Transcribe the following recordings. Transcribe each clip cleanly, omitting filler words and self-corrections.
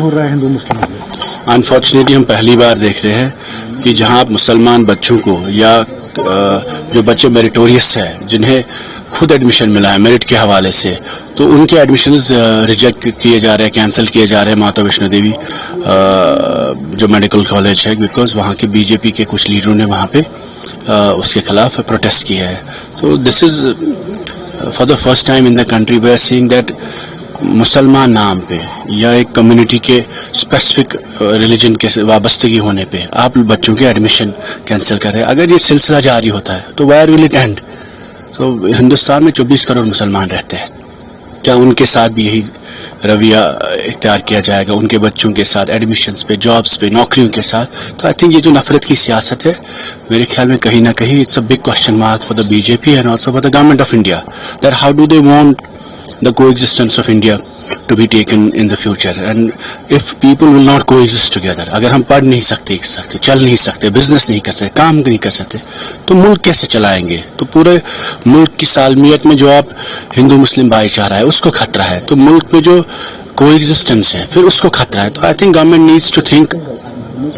हो रहा है हिंदू मुस्लिम में? अनफॉर्चुनेटली हम पहली बार देख रहे हैं कि जहां आप मुसलमान बच्चों को या जो बच्चे मेरिटोरियस है, जिन्हें खुद एडमिशन मिला है मेरिट के हवाले से, तो उनके एडमिशन्स रिजेक्ट किए जा रहे हैं, कैंसिल किए जा रहे हैं माता वैष्णो देवी जो मेडिकल कॉलेज है, बिकॉज वहाँ के बीजेपी के कुछ लीडरों ने वहाँ पे उसके खिलाफ प्रोटेस्ट किया है. तो this is for the first time in the country we are seeing that मुसलमान नाम पे या एक कम्युनिटी के स्पेसिफिक रिलीजन के वाबस्तगी होने पे आप बच्चों के एडमिशन कैंसिल कर रहे हैं. अगर ये सिलसिला जारी होता है तो वेयर विल इट एंड? तो हिंदुस्तान में 24 करोड़ मुसलमान रहते हैं, क्या उनके साथ भी यही रवैया इख्तियार किया जाएगा? उनके बच्चों के साथ एडमिशन्स पे, जॉब्स पे, नौकरियों के साथ? तो आई थिंक ये जो नफरत की सियासत है, मेरे ख्याल में कहीं ना कहीं it's a big question mark for the BJP and also for the government of India, that how do they want the coexistence of India to be taken in the future, and if people will not coexist together, अगर हम पढ़ नहीं सकते, चल नहीं सकते, business नहीं कर सकते, काम नहीं कर सकते, तो मुल्क कैसे चलाएंगे? तो पूरे मुल्क की सालमियत में जो आप हिंदू मुस्लिम भाईचारा है उसको खतरा है, तो मुल्क में जो कोएग्जिस्टेंस है फिर उसको खतरा है. तो I think government needs to think,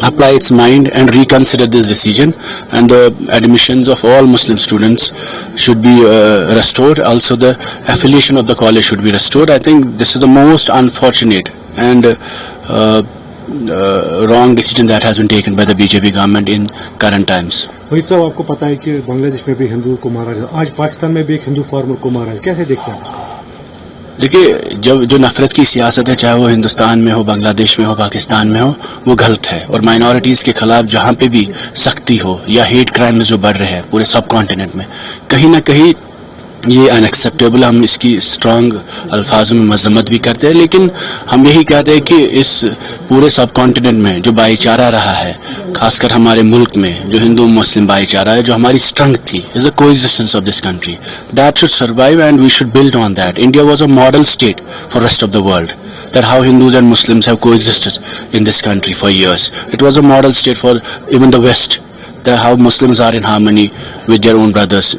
apply its mind and reconsider this decision, and the admissions of all Muslim students should be restored. Also the affiliation of the college should be restored. I think this is the most unfortunate and wrong decision that has been taken by the BJP government in current times. Waheed साहब, आपको पता है कि बांग्लादेश में भी हिंदू को मारा जाता, आज पाकिस्तान में भी एक हिंदू फार्मर को मारा है, कैसे देखते हैं? देखिए, जब जो नफरत की सियासत है, चाहे वो हिंदुस्तान में हो, बांग्लादेश में हो, पाकिस्तान में हो, वो गलत है. और माइनॉरिटीज के खिलाफ जहां पे भी सख्ती हो या हेट क्राइम्स जो बढ़ रहे हैं पूरे सब कॉन्टिनेंट में, कहीं ना कहीं ये अनएक्सेप्टेबल. हम इसकी स्ट्रांग अल्फाजों में मजम्मत भी करते हैं, लेकिन हम यही कहते हैं कि इस पूरे सब कॉन्टिनेंट में जो भाईचारा रहा है, खासकर हमारे मुल्क में जो हिंदू मुस्लिम भाईचारा है, जो हमारी स्ट्रेंथ थी, is the coexistence of this country, that should survive and we should build on that. India was a model state for rest of the world, that how Hindus and Muslims have coexisted in this country for years. It was a model state for even the West, that how Muslims are in harmony with their own brothers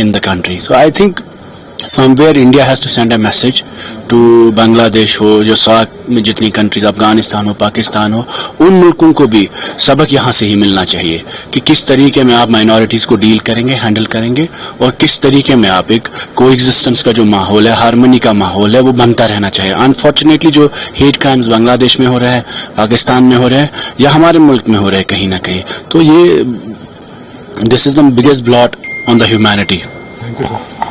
in the country. So I think somewhere India has to send a message to Bangladesh हो, जो SAARC में जितनी countries, Afghanistan हो, पाकिस्तान हो, उन मुल्कों को भी सबक यहाँ से ही मिलना चाहिए कि किस तरीके में आप माइनॉरिटीज को डील करेंगे, हैंडल करेंगे, और किस तरीके में आप एक कोएग्जिस्टेंस का जो माहौल है, हार्मनी का माहौल है, वो बनता रहना चाहिए. अनफॉर्चुनेटली जो हेट क्राइम्स बांग्लादेश में हो रहे हैं, पाकिस्तान में हो रहे हैं, या हमारे मुल्क में हो रहे हैं कहीं ना कहीं, तो ये this is the biggest blot on the humanity. Thank you, sir.